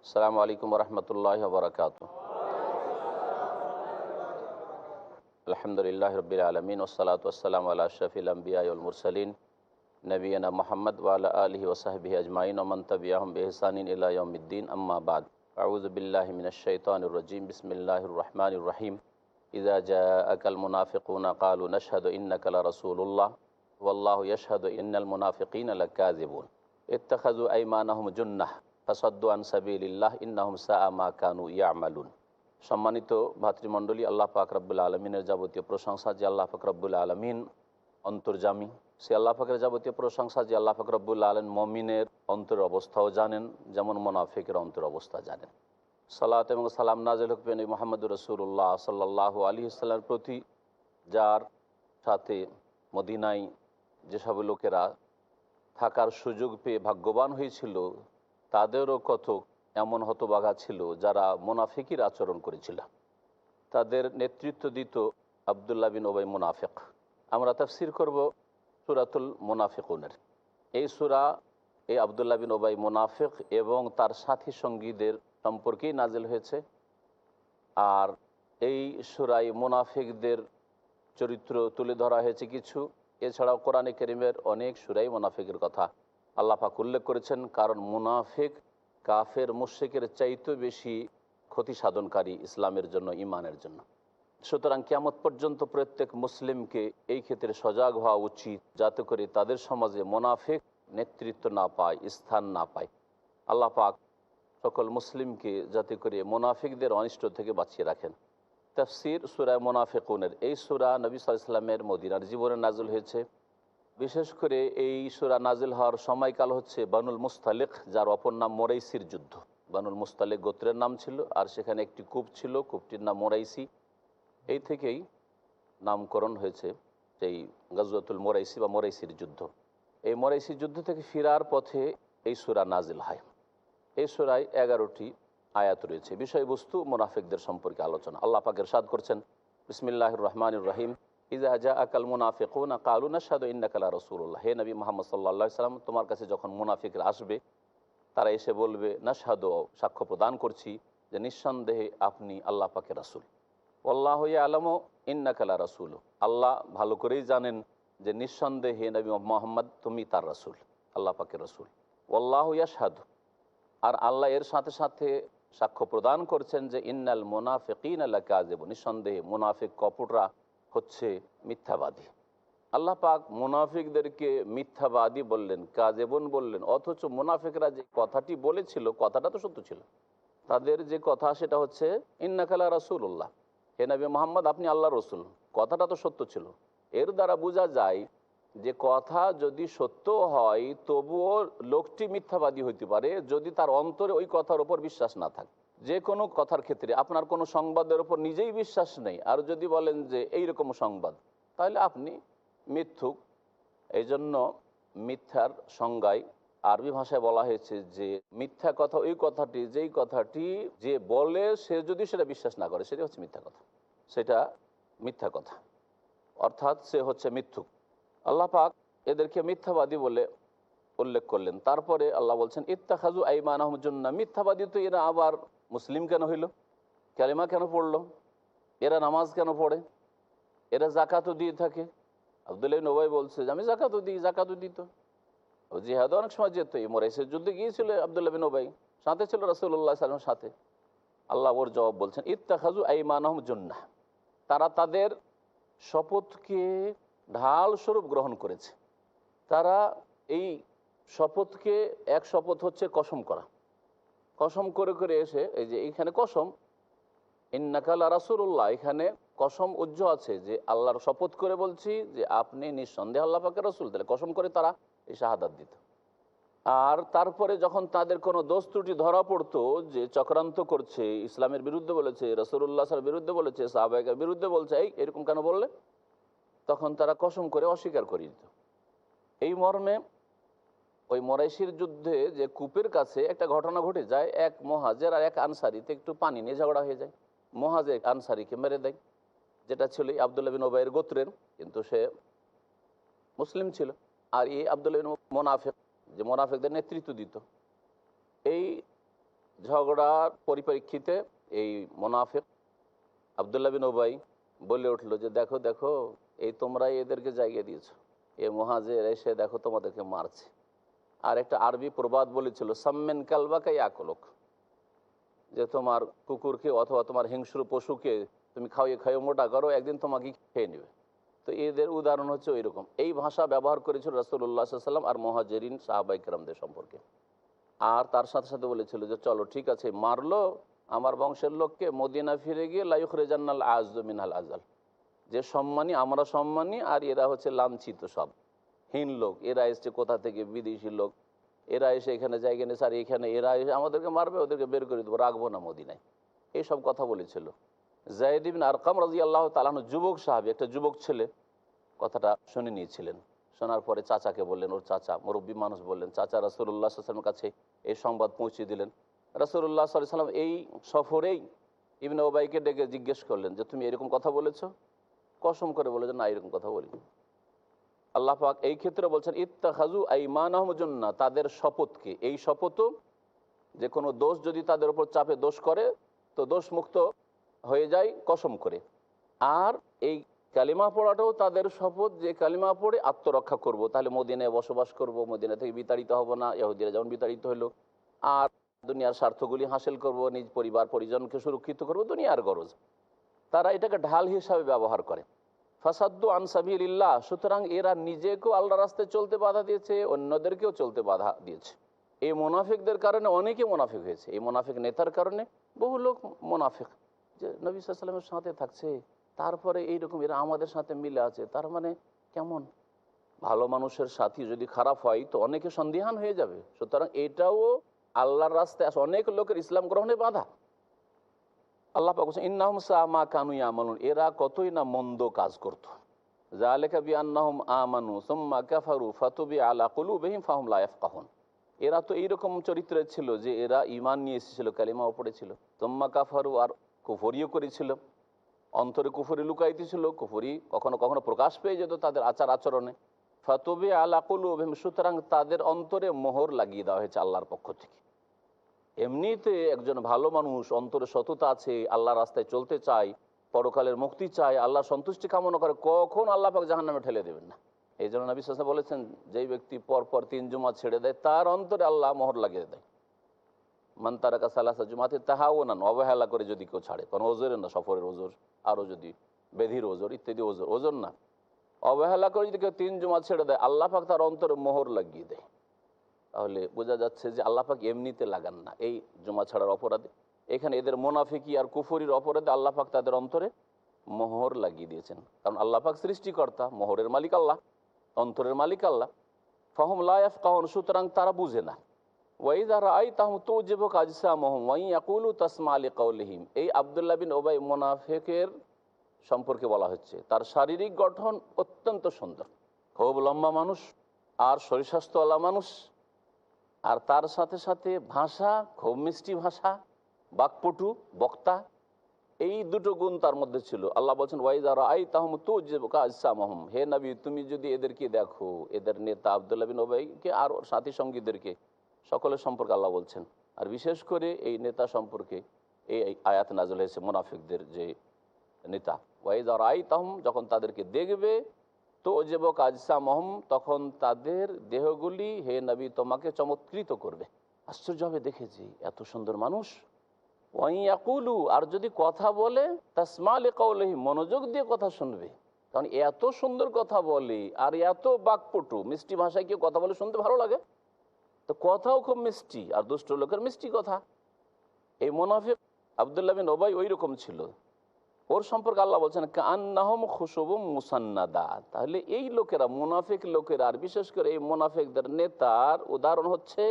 আসসালামু আলাইকুম রহমতুল্লাহ বরকাত। আলহামদুলিল্লাহ রবিল আলমিন ওসলাত ওসালাম আল্লাহ আশরাফিল আম্বিয়া ওয়াল মুরসালিন নবীনা মোহাম্মদ ওয়ালা আলিহি ওসাহবিহি আজমাইন ওমান তাবিআহুম বিইহসানিন ইলা ইয়াউমিদ্দিন আম্মা বাদ। আউযু বিল্লাহি মিনাশ শাইতানির রাজিম। বিসমিল্লাহির রহমানির রহিম। ইযা জাআকাল মুনাফিকুনা ক্বালু নাশহাদু ইন্নাকা লারাসূলুল্লাহ ওয়াল্লাহু ইয়াশহাদু ইন্নাল মুনাফিকিনা লাকাযিবুন ইত্তাখাযু আইমানাহুম জুন্নাহ ফাসাদ্দু আন সাবিলিল্লাহ ইন্নাহুম সাআ মা কানু ইয়ামালুন। সম্মানিত ভাতৃমণ্ডলী, আল্লাহ পাক রব্বুল আলমিনের যাবতীয় প্রশংসা যে আল্লাহ পাক রব্বুল আলমিন অন্তর্যামী। সে আল্লাহ পাকের যাবতীয় প্রশংসা যে আল্লাহ পাক রব্বুল আলমিন মমিনের অন্তরের অবস্থাও জানেন, যেমন মোনাফিকের অন্তর অবস্থা জানেন। সালাত এবং সালাম নাজিল হোক নবী মুহাম্মদুর রাসূলুল্লাহ সাল্লাল্লাহু আলাইহি ওয়াসাল্লামের প্রতি, যার সাথে মদিনায় যেসব লোকেরা থাকার সুযোগ পেয়ে ভাগ্যবান হয়েছিল, তাদেরও কতক এমন হতবাগা ছিল যারা মুনাফিকির আচরণ করেছিল। তাদের নেতৃত্ব দিত আবদুল্লাহ বিন উবাই মুনাফিক। আমরা তাফসির করব সূরাতুল মুনাফিকুনের। এই সূরা এই আবদুল্লাহ বিন উবাই মুনাফিক এবং তার সাথী সঙ্গীদের সম্পর্কেই নাজিল হয়েছে। আর এই সূরায় মুনাফিকদের চরিত্র তুলে ধরা হয়েছে কিছু। এছাড়াও কোরআনে কারীমের অনেক সূরায় মুনাফিকের কথা আল্লাহ পাক উল্লেখ করেছেন, কারণ মুনাফিক কাফের মুশরিকের চাইতে বেশি ক্ষতি সাধনকারী ইসলামের জন্য, ইমানের জন্য। সুতরাং কিয়ামত পর্যন্ত প্রত্যেক মুসলিমকে এই ক্ষেত্রে সজাগ হওয়া উচিত, যাতে করে তাদের সমাজে মুনাফিক নেতৃত্ব না পায়, স্থান না পায়। আল্লাহ পাক সকল মুসলিমকে যাতে করে মুনাফিকদের অনিষ্ট থেকে বাঁচিয়ে রাখেন। তাফসির সূরা মুনাফিকুনের। এই সূরা নবী সাল্লাল্লাহু আলাইহি ওয়াসাল্লামের মদিনার জীবনে নাযিল হয়েছে। বিশেষ করে এই সূরা নাজিল হওয়ার সময়কাল হচ্ছে বানুল মুস্তালিক, যার অপর নাম মোরাইসির যুদ্ধ। বানুল মুস্তালিক গোত্রের নাম ছিল, আর সেখানে একটি কূপ ছিল, কূপটির নাম মোরাইসি। এই থেকেই নামকরণ হয়েছে সেই গাজওয়াতুল মোরাইসি বা মোরাইসির যুদ্ধ। এই মোরাইসির যুদ্ধ থেকে ফিরার পথে এই সূরা নাজিল হয়। এই সূরায় 11টি আয়াত রয়েছে। বিষয়বস্তু মুনাফিকদের সম্পর্কে আলোচনা। আল্লাহ পাক ইরশাদ করছেন, বিসমিল্লাহির রহমানির রহিম, ইযা জাআকাল মুনাফিকুনা ক্বালু নাশহাদু ইন্নাকা লারাসূলুল্লাহ। হে নবী মুহাম্মদ সাল্লাল্লাহু আলাইহি ওয়াসাল্লাম, তোমার কাছে যখন মুনাফিকরা আসবে, তারা এসে বলবে, নাশহাদু, সাক্ষ্য প্রদান করছি যে নিঃসন্দেহে আপনি আল্লাহ পাকের রাসূল। ওয়াল্লাহু ইয়ালামু ইন্নাকা লারাসূলু, আল্লাহ ভালো করেই জানেন যে নিঃসন্দেহে নবী মুহাম্মদ তুমি তার রাসূল, আল্লাহ পাকের রাসূল। ওয়াল্লাহু ইয়াশহাদু, আর আল্লাহ এর সাথে সাথে সাক্ষ্য প্রদান করছেন যে ইন্নাল মুনাফিকিনা লাকাযিবুন, নিঃসন্দেহে মুনাফিক কপটরা হচ্ছে মিথ্যাবাদী। আল্লাহ পাক মুনাফিকদেরকে মিথ্যাবাদী বললেন, কাযিবুন বললেন, অথচ মুনাফিকরা যে কথাটি বলেছিল কথাটা তো সত্য ছিল। তাদের যে কথা সেটা হচ্ছে ইন্নাকা লা রাসূলুল্লাহ, হে নবী মুহাম্মদ আপনি আল্লাহর রাসূল, কথাটা তো সত্য ছিল। এর দ্বারা বোঝা যায় যে কথা যদি সত্য হয় তবুও লোকটি মিথ্যাবাদী হইতে পারে যদি তার অন্তরে ওই কথার উপর বিশ্বাস না থাকে। যে কোনো কথার ক্ষেত্রে আপনার কোনো সংবাদের উপর নিজেই বিশ্বাস নেই, আর যদি বলেন যে এইরকম সংবাদ, তাহলে আপনি মিথ্যুক। এই জন্য মিথ্যার সংজ্ঞায় আরবি ভাষায় বলা হয়েছে যে মিথ্যা কথা ওই কথাটি যেই কথাটি যে বলে সে যদি সেটা বিশ্বাস না করে সেটা হচ্ছে মিথ্যা কথা, সেটা মিথ্যা কথা, অর্থাৎ সে হচ্ছে মিথ্যুক। আল্লাহ পাক এদেরকে মিথ্যাবাদী বলে উল্লেখ করলেন। তারপরে আল্লাহ বলছেন ইত্তাখাযু আইমানাহুম জুন্নাহ, মিথ্যাবাদী তো এরা আবার মুসলিম কেন হইল, কালেমা কেন পড়লো, এরা নামাজ কেন পড়ে, এরা জাকাতও দিয়ে থাকে। আব্দুল্লাহ ইবনে উবাই বলছে যে আমি জাকাতও দিই, জাকাতও দিত, জিহাদে অনেক সময় যেত। এই মোরাইসের যুদ্ধে গিয়েছিল আব্দুল্লাহ ইবনে উবাই, সাথে ছিল রাসূলুল্লাহ সাল্লাল্লাহু আলাইহি ওয়াসাল্লামের সাথে। আল্লাহ ওর জবাব বলছেন ইত্তাখাযু আইমানাহুম জুন্নাহ, তারা তাদের শপথকে ঢাল স্বরূপ গ্রহণ করেছে। তারা এই শপথকে, এক শপথ হচ্ছে কসম করা, কসম করে করে এসে এই যে এইখানে কসম ইন্নাকা লা রাসূলুল্লাহ, এখানে কসম উজ্জ্ব আছে যে আল্লাহর শপথ করে বলছি যে আপনি নিঃসন্দেহে আল্লাহ পাকের রাসূল, তাহলে কসম করে তারা এই শাহাদাত দিত। আর তারপরে যখন তাদের কোনো দোষ ত্রুটি ধরা পড়তো যে চক্রান্ত করছে, ইসলামের বিরুদ্ধে বলেছে, রাসূলুল্লাহ সাল্লাল্লাহু আলাইহি ওয়াসাল্লামের বিরুদ্ধে বলেছে, সাহাবায়ে বিরুদ্ধে বলছে, এই এরকম কেন বললে, তখন তারা কসম করে অস্বীকার করে দিত। এই মর্মে ওই মোরাইশির যুদ্ধে যে কূপের কাছে একটা ঘটনা ঘটে যায়, এক মুহাজির আর এক আনসারিতে একটু পানি নিয়ে ঝগড়া হয়ে যায়। মুহাজির আনসারিকে মেরে দেয়, যেটা ছিল আব্দুল্লাহ বিন উবাইয়ের গোত্রের, কিন্তু সে মুসলিম ছিল। আর এই আব্দুল্লাহ বিন মুনাফিক, যে মুনাফিকদের নেতৃত্ব দিত, এই ঝগড়ার পরিপ্রেক্ষিতে এই মুনাফিক আব্দুল্লাহ বিন উবাই বলে উঠলো যে দেখো দেখো, এই তোমরাই এদেরকে জায়গা দিয়েছো, এ মুহাজির এসে দেখো তোমাদেরকে মারছে। আর একটা আরবি প্রবাদ বলেছিল, সাম্মেন কালবাকাই আকলক, যে তোমার কুকুরকে অথবা তোমার হিংস্র পশুকে তুমি খাওয়িয়ে খাইয়ে মোটা করো, একদিন তোমাকে খেয়ে নেবে। তো এদের উদাহরণ হচ্ছে ওই রকম। এই ভাষা ব্যবহার করেছিল রাসূলুল্লাহ সাল্লাল্লাহু আলাইহি ওয়াসাল্লাম আর মুহাজিরিন সাহাবায়ে কেরামদের সম্পর্কে। আর তার সাথে সাথে বলেছিল যে চলো ঠিক আছে, মারলো আমার বংশের লোককে, মদিনা ফিরে গিয়ে লা ইউখরিজান্নাল আযযু মিনাল আযাল, যে সম্মানী আমরা সম্মানী আর এরা হচ্ছে লাঞ্ছিত সব হীন লোক, এরা এসছে কোথা থেকে, বিদেশি লোক, এরা এসে এখানে জায়গা নিয়ে স্যার এখানে এরা এসে আমাদেরকে মারবে, ওদেরকে বের করে দেবো, রাখবো না মদিনায়, এইসব কথা বলেছিল। যায়েদ ইবনে আরকাম রাদিয়াল্লাহু তাআলা আনহু যুবক সাহাবী, একটা যুবক ছেলে কথাটা শুনে নিয়েছিলেন। শোনার পরে চাচাকে বললেন, ওর চাচা মুরব্বী মানুষ বললেন, চাচা রাসূলুল্লাহ সাল্লাল্লাহু আলাইহি ওয়াসাল্লামের কাছে এই সংবাদ পৌঁছে দিলেন। রাসূলুল্লাহ সাল্লাল্লাহু আলাইহি ওয়াসাল্লাম এই সফরেই ইবনে উবাইকে ডেকে জিজ্ঞেস করলেন যে তুমি এরকম কথা বলেছো? কসম করে বলে যে না, এরকম কথা বলিনি। আল্লাহ পাক এই ক্ষেত্রে বলছেন ইত্তাখাযু আইমানাহুম জান্নাহ, তাদের শপথকে, এই শপথও যে কোনো দোষ যদি তাদের উপর চাপে দোষ করে তো দোষ মুক্ত হয়ে যায় কসম করে। আর এই কালিমা পড়াটাও তাদের শপথ, যে কালিমা পড়ে আত্মরক্ষা করব, তাহলে মদিনায় বসবাস করব, মদিনা থেকে বিতাড়িত হব না, ইহুদিরা যেমন বিতাড়িত হলো। আর দুনিয়ার স্বার্থগুলি হাসিল করব, নিজ পরিবার পরিজনকে সুরক্ষিত করব, দুনিয়ার গরজ। তারা এটাকে ঢাল হিসাবে ব্যবহার করে। ফাসাদ্দু আন সাবিলিল্লাহ, সুতরাং এরা নিজেকেও আল্লাহর রাস্তায় চলতে বাধা দিয়েছে, অন্যদেরকেও চলতে বাধা দিয়েছে। এই মুনাফিকদের কারণে অনেকে মুনাফিক হয়েছে। এই মুনাফিক নেতার কারণে বহু লোক মুনাফিক, যে নবী সাল্লাল্লাহু আলাইহি ওয়াসাল্লামের সাথে থাকছে, তারপরে এইরকম এরা আমাদের সাথে মিলে আছে, তার মানে কেমন? ভালো মানুষের সাথী যদি খারাপ হয় তো অনেকে সন্দিহান হয়ে যাবে। সুতরাং এটাও আল্লাহর রাস্তায় আসে অনেক লোকের ইসলাম গ্রহণে বাধা। আল্লাহ পাক বলেন ইন্নাহুম সাআ মা কানু ইয়ামালুন, এরা কতই না মন্দ কাজ করত। যালিকা বিআন্নাহুম আমানু সুম্মা কাফারু ফাতুবি আলা কুলুবিহিম ফাহুম লা ইয়াফকাহুন, এরা তো এইরকম চরিত্রের ছিল যে এরা ঈমান নিয়ে এসেছিল, কালিমাও পড়েছিল, সুম্মা কাফারু, আর কুফরিও করেছিল, অন্তরে কুফরি লুকাইতেছিল, কুফরি কখনো কখনো প্রকাশ পেয়ে যেত তাদের আচার আচরণে। ফাতুবি আলা কুলুবিহিম, সুতরাং তাদের অন্তরে মোহর লাগিয়ে দেওয়া হয়েছে আল্লাহর পক্ষ থেকে। এমনিতে একজন ভালো মানুষ, অন্তরে সততা আছে, আল্লাহ রাস্তায় চলতে চায়, পরকালের মুক্তি চায়, আল্লাহ সন্তুষ্টি কামনা করে, কখন আল্লাহ পাক জাহান্নামে ঠেলে দেবেন না। এই জন্য নবী সাল্লাল্লাহু আলাইহি ওয়াসাল্লাম বলেছেন, যেই ব্যক্তি পরপর 3 জুমা ছেড়ে দেয় তার অন্তরে আল্লাহ মোহর লাগিয়ে দেয়। মান তারাকা সালাসা জুমাতে তাহাউনান, অবহেলা করে যদি কেউ ছাড়ে, কারণ ওজোরের না, সফরের ওজোর, আরও যদি বেধির ওজোর ইত্যাদি ওজোর, ওজোর না, অবহেলা করে যদি কেউ 3 জুমা ছেড়ে দেয় আল্লাহ পাক তার অন্তরে মোহর লাগিয়ে দেয়। তাহলে বোঝা যাচ্ছে যে আল্লাহ পাক এমনিতে লাগান না এই জুমা ছাড়ার অপরাধে। এখানে এদের মুনাফিকি আর কুফরির অপরাধে আল্লাহ পাক তাদের অন্তরে মোহর লাগিয়ে দিয়েছেন। কারণ আল্লাহ পাক সৃষ্টিকর্তা, মোহরের মালিক আল্লাহ, অন্তরের মালিক আল্লাহ। ফাহুম লা ইয়াফকাহুন, সুতরাং তারা বুঝে না। ওয়াইযা রাআইতাহুম তুজিবুকা আজসামুহুম ওয়া ইয়াকুলু তাসমা লিকাউলিহিম, এই আব্দুল্লাহ বিন উবাই মুনাফিকের সম্পর্কে বলা হচ্ছে, তার শারীরিক গঠন অত্যন্ত সুন্দর, খুব লম্বা মানুষ আর শরীর স্বাস্থ্যওয়ালা মানুষ, আর তার সাথে সাথে ভাষা খুব মিষ্টি ভাষা, বাকপটু, বক্তা, এই দুটো গুণ তার মধ্যে ছিল। আল্লাহ বলছেন ওয়াইযা রাআইতাহুম তুজিবুকা আজসামুহুম, হে নবী তুমি যদি এদেরকে দেখো, এদের নেতা আব্দুল্লাহ বিন উবাইকে আর ওর সাথী সঙ্গীদেরকে, সকলের সম্পর্কে আল্লাহ বলছেন, আর বিশেষ করে এই নেতা সম্পর্কে এই আয়াত নাযিল হয়েছে, মুনাফিকদের যে নেতা। ওয়াইযা রাআইতাহুম, যখন তাদেরকে দেখবে, তো ওজিবুকা আজসামুহুম, তখন তাদের দেহগুলি হে নবী তোমাকে চমৎকৃত করবে, আশ্চর্য হবে দেখে যে এত সুন্দর মানুষ। ওয়াইয়াকুলু, আর যদি কথা বলে, তাসমা লিকাউলিহিম, মনোযোগ দিয়ে কথা শুনবে, কারণ এত সুন্দর কথা বলে আর এত বাকপটু মিষ্টি ভাষায় কেউ কথা বলে শুনতে ভালো লাগে, তো কথাও খুব মিষ্টি, আর দুষ্ট লোকের মিষ্টি কথা। এই মুনাফিক আব্দুল্লাহ বিন উবাই ওই রকম ছিল। ওর সম্পর্কে আল্লাহ বলছেন কান্নাহুম খুশুবুম মুসান্নাদা, তাহলে এই লোকেরা, মুনাফিক লোকেরা, আর বিশেষ করে এই মুনাফিকদের নেতার উদাহরণ হচ্ছে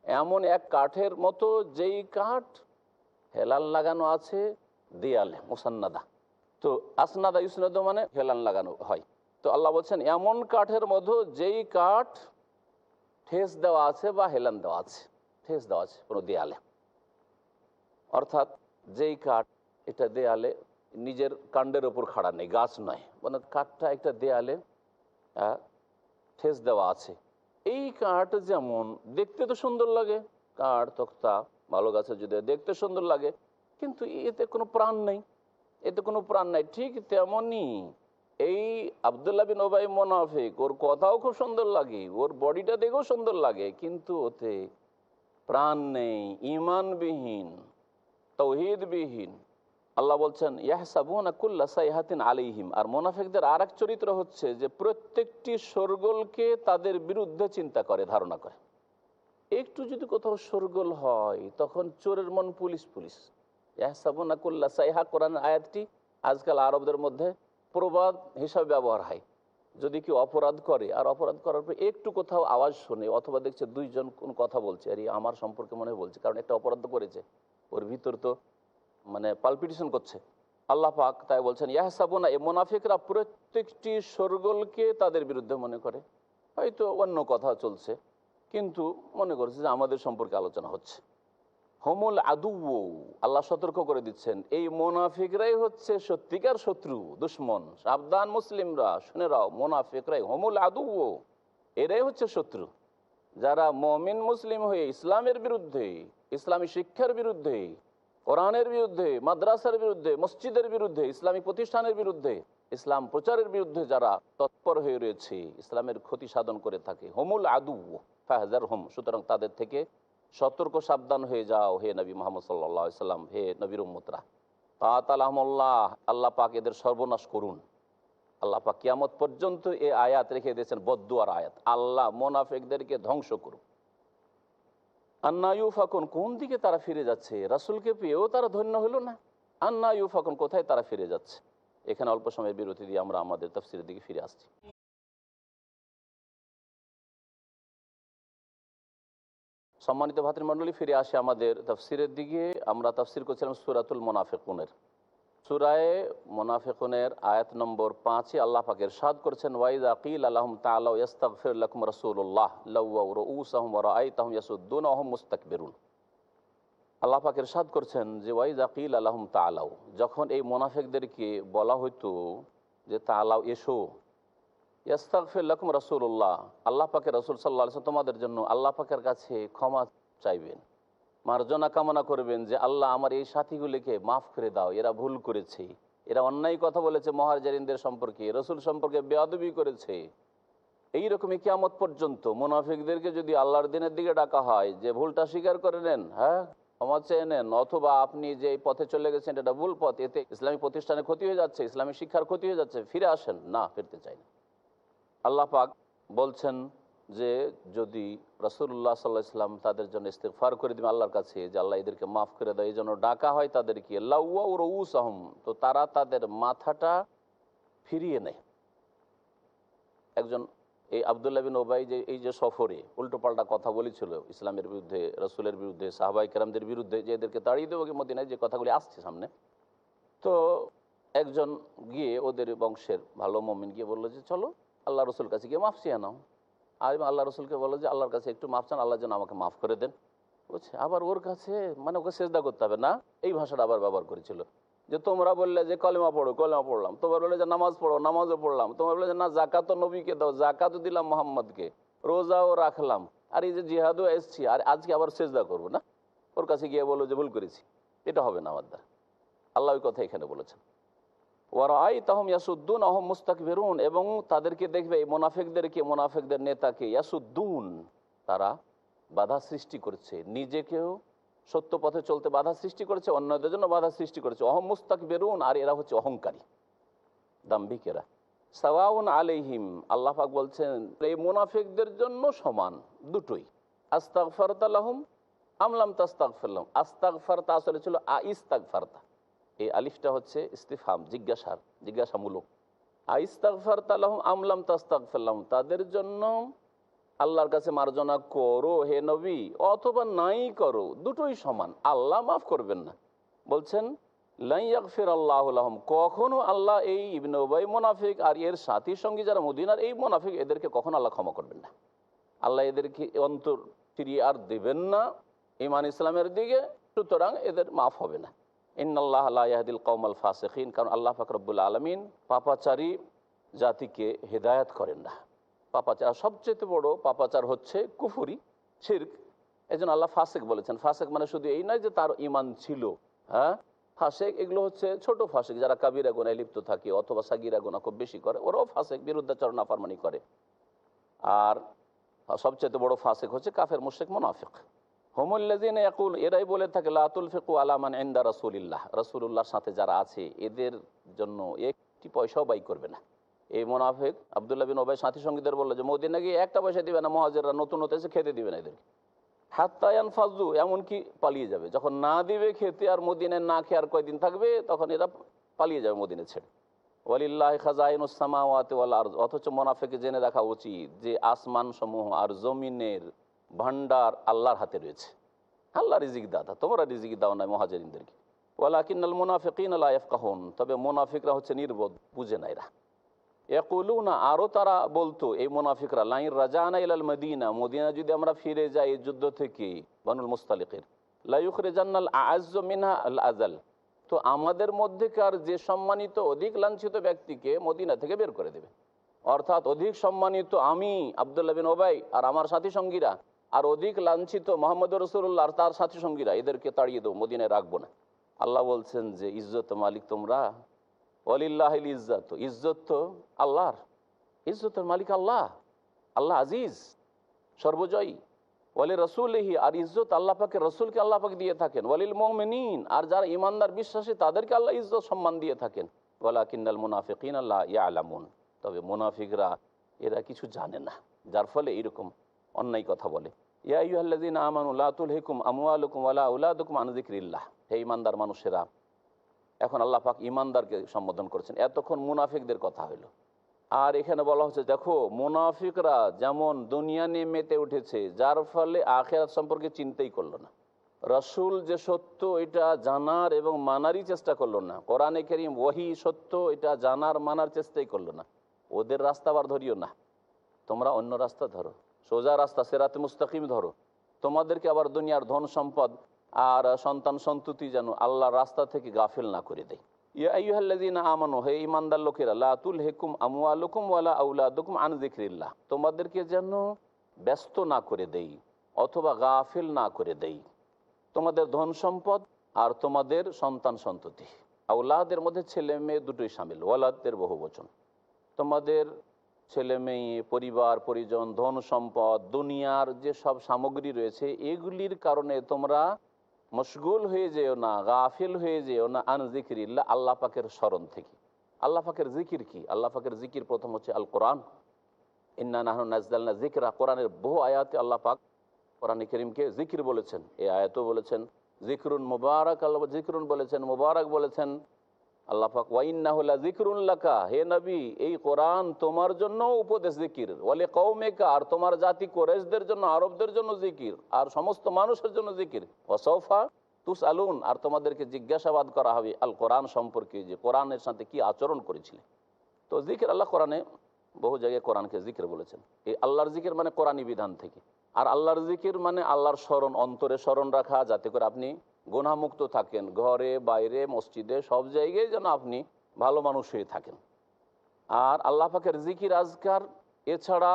এমন এক কাঠের মতো, যেই কাঠ হেলান লাগানো আছে দেয়ালে, মুসান্নাদা। তো আসনাদা ইউসনাদা মানে হেলান লাগানো হয়। তো আল্লাহ বলছেন এমন কাঠের মধ্যে যেই কাঠ ঠেস দেওয়া আছে বা হেলান দেওয়া আছে, ঠেস দেওয়া আছে কোনো দেয়ালে, অর্থাৎ যেই কাঠ এটা দেয়ালে নিজের কাণ্ডের ওপর খাড়া নেই, গাছ নয়, মানে কাঠটা একটা দেয়ালে ঠেস দেওয়া আছে। এই কাঠ যেমন দেখতে তো সুন্দর লাগে, কাঠ তক্তা ভালো গাছের যদি দেখতে সুন্দর লাগে, কিন্তু এতে কোনো প্রাণ নেই, এতে কোনো প্রাণ নাই। ঠিক তেমনই এই আব্দুল্লাহ বিন উবাই মুনাফিক, ওর কথাও খুব সুন্দর লাগে, ওর বডিটা দেখেও সুন্দর লাগে, কিন্তু ওতে প্রাণ নেই, ঈমানবিহীন, তাওহীদবিহীন। আল্লাহ বলছেন ইয়াহসাবুনা কুল্লা সাইহাতিন আলাইহিম। আর মুনাফিকদের আর এক চরিত্র হচ্ছে যে প্রত্যেকটি শোরগোলকে তাদের বিরুদ্ধে চিন্তা করে, ধারণা করে। একটু যদি কোথাও শোরগোল হয় তখন চোরের মন পুলিশ পুলিশ। ইয়াহসাবুনা কুল্লা সাইহা, কোরআন আয়াতটি আজকাল আরবদের মধ্যে প্রবাদ হিসাবে ব্যবহার হয়। যদি কেউ অপরাধ করে আর অপরাধ করার পর একটু কোথাও আওয়াজ শোনে, অথবা দেখছে দুইজন কোন কথা বলছে, আরে আমার সম্পর্কে মনে হয় বলছে, কারণ একটা অপরাধ তো করেছে, ওর ভিতর তো মানে পালপিটেশন করছে। আল্লাহ পাক তাই বলছেন ইয়াহসাবুনা, এই মুনাফিকরা প্রত্যেকটি শোরগোলকে তাদের বিরুদ্ধে মনে করে। হয়তো অন্য কথা চলছে, কিন্তু মনে করছে যে আমাদের সম্পর্কে আলোচনা হচ্ছে। হুমুল আদুও, আল্লাহ সতর্ক করে দিচ্ছেন এই মুনাফিকরাই হচ্ছে সত্যিকার শত্রু, দুশ্মন। সাবধান মুসলিমরা, শুনে রাও, মুনাফিকরাই হুমুল আদুও, এরাই হচ্ছে শত্রু। যারা মুমিন মুসলিম হয়ে ইসলামের বিরুদ্ধে, ইসলামী শিক্ষার বিরুদ্ধে, কোরআনের বিরুদ্ধে, মাদ্রাসার বিরুদ্ধে, মসজিদের বিরুদ্ধে, ইসলামিক প্রতিষ্ঠানের বিরুদ্ধে, ইসলাম প্রচারের বিরুদ্ধে যারা তৎপর হয়ে রয়েছে, ইসলামের ক্ষতি সাধন করে থাকে, হুমুল আদু ফাহজার হুম, সুতরাং তাদের থেকে সতর্ক সাবধান হয়ে যাও হে নবী মুহাম্মদ সাল্লাল্লাহু আলাইহি সাল্লাম, হে নবীর উম্মতরা। কাতালাহুমুল্লাহ, আল্লাহ পাক এদের সর্বনাশ করুন। আল্লাহ পাক কিয়ামত পর্যন্ত এই আয়াত রেখে দিয়েছেন, বদদুয়ার আয়াত, আল্লাহ মুনাফিকদেরকে ধ্বংস করুন। আন্না ইউফাকুন, কোন দিকে তারা ফিরে যাচ্ছে? রাসূলকে পেয়েও তারা ধন্য হলো না। আন্না ইউফাকুন, কোথায় তারা ফিরে যাচ্ছে? এখানে অল্প সময়ের বিরতি দিয়ে আমরা আমাদের তাফসীরের দিকে ফিরে আসছি। সম্মানিত ভাতৃমণ্ডলী, ফিরে আসে আমাদের তাফসীরের দিকে। আমরা তাফসীর করছিলাম সূরাতুল মুনাফিকুনের। সূরায়ে মুনাফিকুনের আয়াত নম্বর 5-এ আল্লাহ পাক ইরশাদ করেছেন ওয়াইযা কিলা লাহুম তাআলাউ ইস্তাগফির লাকুম রাসূলুল্লাহ লাওয়াউ রুউসাহুম ওয়া রাআইতাহুম ইয়াসুদ্দুনা ওয়া হুম মুস্তাকবিরুন। আল্লাহ পাক ইরশাদ করছেন যে ওয়াইযা কিলা লাহুম তাআলাউ, যখন এই মুনাফিকদেরকে বলা হতো যে তাআলাউ এসো, ইস্তাগফির লাকুম রাসূলুল্লাহ, আল্লাহ পাকের রাসূল সাল্লাল্লাহু আলাইহি ওয়াসাল্লাম তোমাদের জন্য আল্লাহ পাকের কাছে ক্ষমা চাইবেন, মার্জনা কামনা করবেন যে আল্লাহ আমার এই সাথীগুলিকে মাফ করে দাও, এরা ভুল করেছে, এরা অন্যায় কথা বলেছে মুহাজিরিনদের সম্পর্কে, রাসূল সম্পর্কে বেয়াদবি করেছে। এইরকমই কিয়ামত পর্যন্ত মুনাফিকদেরকে যদি আল্লাহর দিনের দিকে ডাকা হয় যে ভুলটা স্বীকার করে নেন, হ্যাঁ ক্ষমা চেয়ে নেন, অথবা আপনি যে পথে চলে গেছেন এটা ভুল পথ, এতে ইসলামী প্রতিষ্ঠানের ক্ষতি হয়ে যাচ্ছে, ইসলামী শিক্ষার ক্ষতি হয়ে যাচ্ছে, ফিরে আসেন, না ফিরতে চাই না। আল্লাহ পাক বলছেন যে যদি রাসূলুল্লাহ সাল্লাল্লাহু আলাইহি ওয়াসাল্লাম তাদের জন্য ইস্তিগফার করে দিবেন আল্লাহর কাছে যে আল্লাহ এদেরকে মাফ করে দেয়, এই জন্য ডাকা হয় তাদেরকে, লাউয়া রউসাহুম, তো তারা তাদের মাথাটা ফিরিয়ে নেয়। একজন এই আব্দুল্লাহ বিন উবাই যে এই যে সফরে উল্টোপাল্টা কথা বলেছিল ইসলামের বিরুদ্ধে, রাসূলের বিরুদ্ধে, সাহাবায়ে কেরামদের বিরুদ্ধে, যে এদেরকে তাড়িয়ে দেবো মদিনায়, যে কথাগুলি আসছে সামনে, তো একজন গিয়ে ওদের বংশের ভালো মুমিন গিয়ে বললো যে চলো আল্লাহ রসুল কাছে গিয়ে মাফ চেয়ে নাও। আর আল্লাহ রসুলকে বলো যে আল্লাহর কাছে একটু মাফ চান, আল্লাহ যেন আমাকে মাফ করে দেন। বুঝছে, আবার ওর কাছে মানে ওকে সেজদা করতে হবে না, এই ভাষাটা আবার ব্যবহার করেছিল যে তোমরা বললে যে কলেমা পড়ো, কলেমা পড়লাম, তোমরা বললে যে নামাজ পড়ো, নামাজও পড়লাম, তোমরা বললে যে না জাকাতও নবীকে দাও, জাকাতও দিলাম মোহাম্মদকে, রোজাও রাখলাম, আর এই যে জিহাদও এসছি, আর আজকে আবার সেজদা করবো না? ওর কাছে গিয়ে বলো যে ভুল করেছি, এটা হবে না আমার দ্বারা। আল্লাহ ওই কথা এখানে বলেছেন। ওয়ারাআইতাহুম ইয়াসুদ্দুনা ওয়া হুম মুস্তাকবিরুন, এবং তাদেরকে দেখবে এই মুনাফিকদেরকে, মুনাফিকদের নেতাকে, ইয়াসুদ্দুন, তারা বাধা সৃষ্টি করছে, নিজেকেও সত্য পথে চলতে বাধা সৃষ্টি করেছে, অন্যদের জন্য বাধা সৃষ্টি করেছে। অহম মুস্তাকবিরুন, আর এরা হচ্ছে অহংকারী, দাম্ভিকেরা। সাওয়াউন আলাইহিম, আল্লাহ পাক বলছেন এই মুনাফিকদের জন্য সমান দুটোই, আস্তাগফারতা লাহুম আম লাম তাস্তাগফির লাহুম। আস্তাগফারতা আসলে ছিল আইস্তাগফারতা, এই আলিফটা হচ্ছে ইস্তিফহাম, জিজ্ঞাসামূলক। আইস্তাগফারতা লাহুম আম লাম তাস্তাগফির লাহুম, তাদের জন্য আল্লাহর কাছে মার্জনা করো হে নবী, অথবা নাই করো, দুটোই সমান, আল্লাহ মাফ করবেন না। বলছেন লা ইয়াগফির আল্লাহু লাহুম, কখনো আল্লাহ এই ইবনে উবাই মুনাফিক আর এর সাথী সঙ্গী যারা মদিনার এই মুনাফিক, এদেরকে কখনো আল্লাহ ক্ষমা করবেন না। আল্লাহ এদেরকে অন্তর ফিরিয়ে আর দেবেন না ঈমান ইসলামের দিকে, সুতরাং এদের মাফ হবে না। ইন্নাল্লাহ লা ইয়াহদিল কওমাল ফাসিকিন, কারণ আল্লাহ পাক রব্বুল আলামিন পাপাচারী জাতিকে হেদায়েত করেন না। পাপাচার, সবচেয়ে বড় পাপাচার হচ্ছে কুফরি, শিরক, এই জন্য আল্লাহ ফাসেক বলেছেন। ফাসেক মানে শুধু এই নয় যে তার ইমান ছিল, হ্যাঁ, ফাসেক এগুলো হচ্ছে ছোট ফাসেক, যারা কাবিরা গুনায় লিপ্ত থাকে অথবা সাগিরা গুনাহ খুব বেশি করে, ওরাও ফাসেক, বিরুদ্ধাচরণ নাফরমানি করে। আর সবচেয়ে বড় ফাসেক হচ্ছে কাফের মুশরিক মুনাফিক। হুমুল্লাযিনা ইয়াকুল, এরাই বলে থাকে লা তুলফিকু আলা মান ইনদা রাসূলিল্লাহ, রাসূলুল্লাহর সাথে যারা আছে এদের জন্য একটি পয়সাও ব্যয় করবে না। এই মুনাফিক আব্দুল্লাহ বিন উবাই সাথী সঙ্গীদের বললো যে মদিনা গিয়ে একটা পয়সা দিবে না, মুহাজিররা নতুন হতে এসে খেতে দিবে না এদেরকে, হাত্তা ইয়ানফাযু, এমনকি পালিয়ে যাবে। যখন না দিবে খেতে আর মদিনায় না খেয়ে আর কয়দিন থাকবে, তখন এরা পালিয়ে যাবে মদিনা ছেড়ে। ওয়ালিল্লাহি খাযাইনুস সামাওয়াতি ওয়াল আরদ, অথচ মুনাফিককে জেনে রাখা উচিত যে আসমান সমূহ আর জমিনের ভান্ডার আল্লাহর হাতে রয়েছে। আল্লাহ রিজিক দাতা, তোমরা রিজিক দাও না মুহাজিরিনদেরকে। ওয়ালাকিন্নাল মুনাফিকিনা লা ইয়াফকাহুন, তবে মুনাফিকরা হচ্ছে নির্বোধ, বুঝে না এরা। ইয়াকুলুনা, আরও তারা বলতো এই মুনাফিকরা, লাইন রাজানা ইলাল মদিনা, মদিনা যদি আমরা ফিরে যাই এই যুদ্ধ থেকে বানুল মুস্তালিকের, লা ইউখরিজান্নাল আ'আজ্জু মিনহা আল আযাল, তো আমাদের মধ্যেকার যে সম্মানিত অধিক লাঞ্ছিত ব্যক্তিকে মদিনা থেকে বের করে দেবে। অর্থাৎ অধিক সম্মানিত আমি আব্দুল্লাহ বিন উবাই আর আমার সাথী সঙ্গীরা, আর অধিক লাঞ্ছিত মোহাম্মদ রাসূলুল্লাহ আর তার সাথী সঙ্গীরা, এদেরকে তাড়িয়ে দেবো, মদিনায় রাখবো না। আল্লাহ বলছেন যে ইজ্জত মালিক তোমরা, ওয়ালিল্লাহিল ইজ্জাত, ইজ্জত তো আল্লাহর, ইজ্জতের মালিক আল্লাহ, আল্লাহ আজিজ সর্বজয়ী। ওয়ালি রাসূলিহি, আর ইজ্জত আল্লাহ পাকের রসুলকে আল্লাহ পাক দিয়ে থাকেন। ওয়ালিল মুমিনিন, আর যারা ইমানদার বিশ্বাসী তাদেরকে আল্লাহ ইজ্জত সম্মান দিয়ে থাকেন। ওয়ালাকিন্নাল মুনাফিকিনা লা ইয়ালামুন, তবে মুনাফিকরা এরা কিছু জানে না, যার ফলে এরকম অন্যায় কথা বলে। ইয়া আইয়ুহাল্লাযীনা আমানু লা তুলহিকুম আমওয়ালুকুম ওয়ালা আওলাদুকুম আন যিকরিল্লাহ, হে ইমানদার মানুষেরা। এখন আল্লাহ পাক ইমানদারকে সম্বোধন করেছেন, এতক্ষণ মুনাফিকদের কথা হইল। আর এখানে বলা হচ্ছে দেখো মুনাফিকরা যেমন দুনিয়া নিয়ে মেতে উঠেছে, যার ফলে আখিরাত সম্পর্কে চিন্তাই করলো না, রাসূল যে সত্য এটা জানার এবং মানারই চেষ্টা করলো না, কোরআনে কারীম ওহী সত্য এটা জানার মানার চেষ্টাই করলো না। ওদের রাস্তা আবার ধরিও না, তোমরা অন্য রাস্তা ধরো, সোজা রাস্তা সিরাতে মুস্তাকিম ধরো। তোমাদেরকে আবার দুনিয়ার ধন সম্পদ আর সন্তান সন্ততি যেন আল্লাহর রাস্তা থেকে গাফিল না করে দেয়। ইয়া আইয়ুহাল্লাযীনা আমানু, হে ঈমানদার লোকেরা, লা তুলহিকুম আমওয়ালুকুম ওয়ালা আওলাদুকুম আন যিকরিল্লাহ, তোমাদেরকে যেন ব্যস্ত না করে দেই অথবা গাফিল না করে দেই তোমাদের ধন সম্পদ আর তোমাদের সন্তান সন্ততি। আওলাদের মধ্যে ছেলে মেয়ে দুটোই শামিল, ওয়ালাদের বহু বচন। তোমাদের ছেলে মেয়ে, পরিবার পরিজন, ধন সম্পদ, দুনিয়ার যে সব সামগ্রী রয়েছে, এগুলির কারণে তোমরা মশগুল হয়ে যেও না, গাফিল হয়ে যেও না আন যিকরিল্লাহ, আল্লাহ পাকের স্মরণ থেকে। আল্লাহ পাকের জিকির কি? আল্লাহ পাকের জিকির প্রথম হচ্ছে আল কোরআন, ইন্না নাহনু নাযালনা যিকরা। কোরআনের বহু আয়াতে আল্লাহ পাক কোরআনে কারীমকে জিকির বলেছেন, এই আয়াতও বলেছেন জিকরুন মুবারাক, আল্লাহ জিকরুন বলেছেন, মুবারাক বলেছেন আল্লাহ পাক। ওয়া ইন্নাহু লাযিকরুন লাকা, হে নবী এই কোরআন তোমার জন্য উপদেশ জিকির, ওয়ালি কওমিকা, আর তোমার জাতি কুরাইশদের জন্য, আরবদের জন্য জিকির, আর সমস্ত মানুষের জন্য জিকির। ওয়া সাওফা তুসআলুন, আর তোমাদেরকে জিজ্ঞাসাবাদ করা হবে আল কোরআন সম্পর্কে, যে কোরআনের সাথে কি আচরণ করেছিলে। তো জিকির আল্লাহ কোরআনে বহু জায়গায় কোরআনকে জিকির বলেছেন। এই আল্লাহর জিকির মানে কোরআনী বিধান থেকে, আর আল্লাহর জিকির মানে আল্লাহর স্মরণ, অন্তরে স্মরণ রাখা, যাতে করে আপনি গুনাহমুক্ত থাকেন, ঘরে বাইরে মসজিদে সব জায়গায় যেন আপনি ভালো মানুষ হয়ে থাকেন। আর আল্লাহ পাকের জিকির আজকার, এছাড়া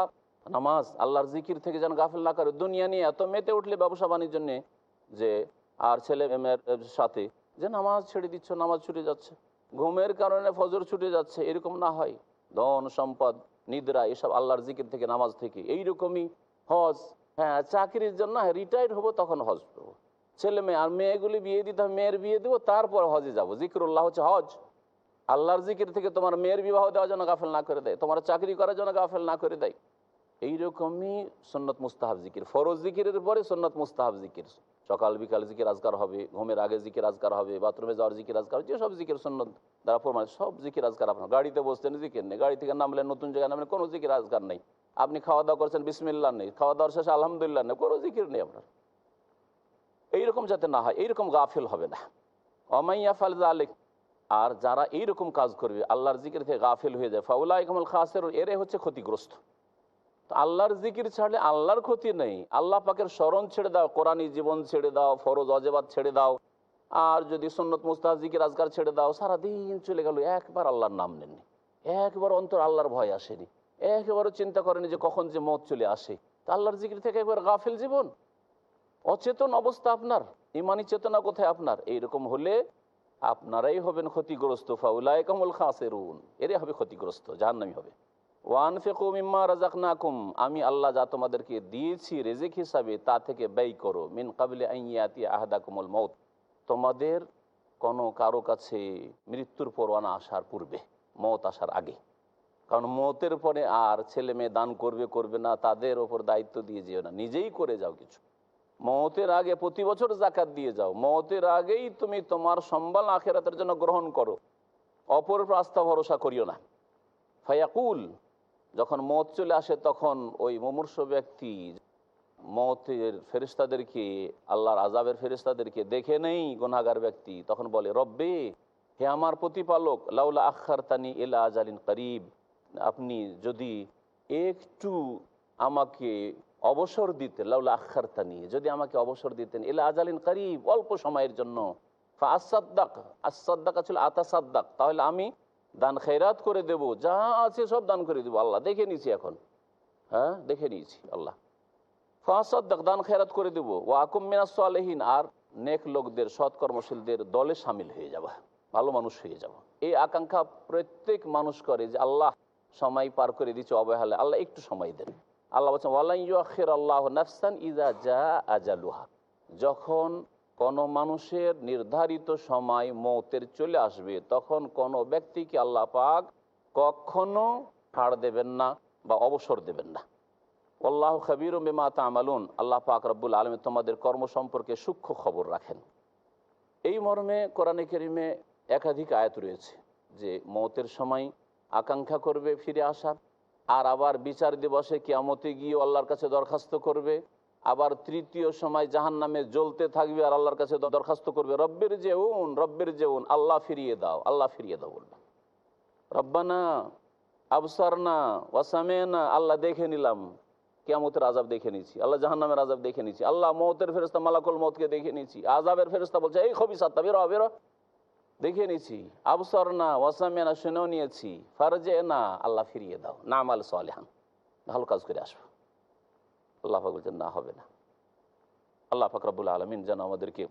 নামাজ, আল্লাহর জিকির থেকে যেন গাফিল না করে। দুনিয়া নিয়ে এত মেতে উঠলে ব্যবসা বাণিজ্য নিয়ে যে, আর ছেলে মেয়ের সাথে যে নামাজ ছেড়ে দিচ্ছ, নামাজ ছুটে যাচ্ছে, ঘুমের কারণে ফজর ছুটে যাচ্ছে, এরকম না হয়। ধন সম্পদ, নিদ্রা, এসব আল্লাহর জিকির থেকে, নামাজ থেকে। এইরকমই হজ, হ্যাঁ চাকরির জন্য রিটায়ার্ড হবো তখন হজ করবো, ছেলে মেয়ে আর মেয়েগুলি বিয়ে দিতে হবে, মেয়ের বিয়ে দেবো তারপর হজে যাব। জিকরুল্লাহ হচ্ছে হজ। আল্লাহর জিকির থেকে তোমার মেয়ের বিবাহ দেওয়ার জন্য গাফেল না করে দেয়, তোমার চাকরি করার জন্য গাফেল না করে দেয়। এইরকমই সুন্নত মুস্তাহাব জিকির, ফরজ জিকিরের পরে সুন্নত মুস্তাহাব জিকির, সকাল বিকাল জিকির আজকার হবে, ঘুমের আগে জিকির আজকার হবে, বাথরুমে যাওয়ার জিকির আজকার, যেসব জিকির সুন্নত দ্বারা প্রমাণিত সব জিকির আজকার। আপনার গাড়িতে বসতেন জিকির নেই, গাড়ি থেকে নামলেন, নতুন জায়গায় নামলেন, কোনো জিকির আজকার নেই। আপনি খাওয়া দাওয়া করছেন, বিসমিল্লাহ নেই, খাওয়া দাওয়ার শেষে আলহামদুলিল্লাহ নেই, কোনো জিকির নেই আপনার। এইরকম যাতে না হয়, এইরকম গাফিল হবে না। ওমাইয়া ফাল যালিক, আর যারা এইরকম কাজ করবে, আল্লাহর জিকির থেকে গাফিল হয়ে যায়, ফাউলাইকুমুল খাসিরুন, এরাই হচ্ছে ক্ষতিগ্রস্ত। তো আল্লাহর জিকির ছাড়লে আল্লাহর ক্ষতি নেই, আল্লাহ পাকের স্মরণ ছেড়ে দাও, কোরআনী জীবন ছেড়ে দাও, ফরজ ওয়াজিবাত ছেড়ে দাও, আর যদি সুন্নত মুস্তাহাব জিকির আজকার ছেড়ে দাও, সারাদিন চলে গেল, একবার আল্লাহর নাম নেননি, একবার অন্তর আল্লাহর ভয় আসেনি, একেবারও চিন্তা করেনি যে কখন যে মত চলে আসে, তা আল্লাহর জিকির থেকে একবার গাফিল জীবন। অচেতন অবস্থা আপনার, ইমানি চেতনা কোথায় আপনার? এইরকম হলে আপনারাই হবেন ক্ষতিগ্রস্ত। ফাউলাইকাহুমুল খাসিরুন, এরাই হবে ক্ষতিগ্রস্ত, জাহান্নামী হবে। ওয়ানফিকু মিম্মা রাযাকনাকুম, আমি আল্লাহ যা তোমাদেরকে দিয়েছি রিজিক হিসাবে তা থেকে ব্যয় করো। মিন ক্বাবলি আন ইয়াতিয়া আহাদাকুমুল মউত, তোমাদের কোনো কারো কাছে মৃত্যুর পরোয়ানা আসার পূর্বে, মওত আসার আগে। কারণ মওতের পরে আর ছেলে মেয়ে দান করবে করবে না তাদের ওপর দায়িত্ব দিয়ে যেও না, নিজেই করে যাও কিছু। মওতের আগে প্রতি বছর যাকাত দিয়ে যাও, মওতের আগেই তুমি তোমার সম্বল আখিরাতের জন্য গ্রহণ করো, অপরের উপর আস্থা ভরসা করিও না। ফায়াকুল, যখন মওত চলে আসে তখন ওই মুমূর্ষ ব্যক্তি মওতের ফেরেশতাদেরকে, আল্লাহর আযাবের ফেরেশতাদেরকে দেখে নেই গুনাহগার ব্যক্তি, তখন বলে রব্বে, হে আমার প্রতিপালক, লাউলা আখারতানি ইলা আজালিন করিব, আপনি যদি একটু আমাকে অবসর দিতেন, লাউলা আখারতানি, যদি আমাকে অবসর দিতেন, ইলা আজালিন করিব, অল্প সময়ের জন্য, ফাআসাদ্দাক, আসাদ্দাকা ছিল আতাসাদ্দাক, তাহলে আমি দান খেরাত করে দেব, যা আছে সব দান করে দেবো, আল্লাহ দেখে নিয়েছি এখন, হ্যাঁ দেখে নিয়েছি আল্লাহ। ফাসাদ্দাক, দান খেরাত করে দেবো। ও আকুম মিনাস সালিহিন, আর নেক লোকদের সৎকর্মশীলদের দলে সামিল হয়ে যাব, ভালো মানুষ হয়ে যাব। এই আকাঙ্ক্ষা প্রত্যেক মানুষ করে যে আল্লাহ সময় পার করে দিচ্ছে অবহেলা, আল্লাহ একটু সময় দেন। আল্লাহ বলছেন ওয়ালান ইউআখির আল্লাহু নাফসান ইযা জাআ আজালুহা, যখন কোনো মানুষের নির্ধারিত সময় মওতের চলে আসবে তখন কোনো ব্যক্তিকে আল্লাহ পাক কখনো ছাড় দেবেন না বা অবসর দেবেন না। আল্লাহু খাবীরুম বিমা তা'মালুন, আল্লাহ পাক রব্বুল আলামিন তোমাদের কর্ম সম্পর্কে সূক্ষ্ম খবর রাখেন। এই মর্মে কোরআনে কারিমে একাধিক আয়াত রয়েছে যে মওতের সময় আকাঙ্ক্ষা করবে ফিরে আসার, আর আবার বিচার দিবসে কিয়ামতে গিয়ে আল্লাহর কাছে দরখাস্ত করবে, আবার তৃতীয় সময় জাহান্নামে জ্বলতে থাকবে আর আল্লাহর কাছে দরখাস্ত করবে রব্বির জিউন, রব্বির জিউন, আল্লাহ ফিরিয়ে দাও, আল্লাহ ফিরিয়ে দাও বলবে। রব্বানা আবসারনা ওয়া সামি'না, আল্লাহ দেখে নিলাম, কিয়ামতের আযাব দেখে নিয়েছি, আল্লাহ জাহান্নামের আযাব দেখে নিয়েছি, আল্লাহ মওতের ফেরেশতা মালাকুল মওতকে দেখে নিয়েছি, আযাবের ফেরেশতা বলছে এই খবিসাত্তা বেরো বেরো, দেখে নিয়েছি, আবসারনা ওয়া সামি'না, শুনেও নিয়েছি, ফারজি'না, আল্লাহ ফিরিয়ে দাও, না'মাল সালিহান, ভালো কাজ করে আসবো। আল্লাহ পাক বলছেন না, হবে না। আল্লাহ পাক রব্বুল আলামিন যেন আমাদেরকে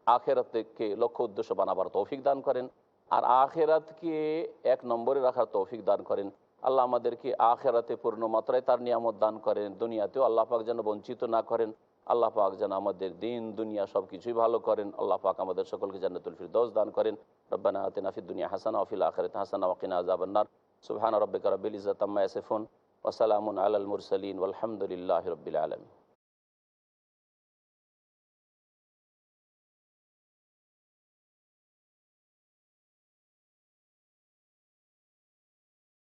আখিরাতকে লক্ষ্য উদ্দেশ্য বানাবার তৌফিক দান করেন, আর আখিরাতকে এক নম্বরে রাখার তৌফিক দান করেন। আল্লাহ আমাদেরকে আখিরাতে পূর্ণ মাত্রায় তার নিয়ামত দান করেন, দুনিয়াতেও আল্লাহ পাক যেন বঞ্চিত না করেন। আল্লাহ পাক যেন আমাদের দিন দুনিয়া সব কিছুই ভালো করেন। আল্লাহ পাক আমাদের সকলকে জান্নাতুল ফিরদৌস দান করেন। রব্বানা আতিনা ফিদ দুনিয়া হাসানা ওয়া ফিল আখিরাতি হাসানা ওয়া কিনা আযাবান নার। সুবহানা রাব্বিকা রাব্বিল ইজ্জাতি আম্মা ইয়াসিফুন ওয়া সালামুন আলাল মুরসালিন ওয়ালহামদুলিল্লাহি রাব্বিল আলামিন।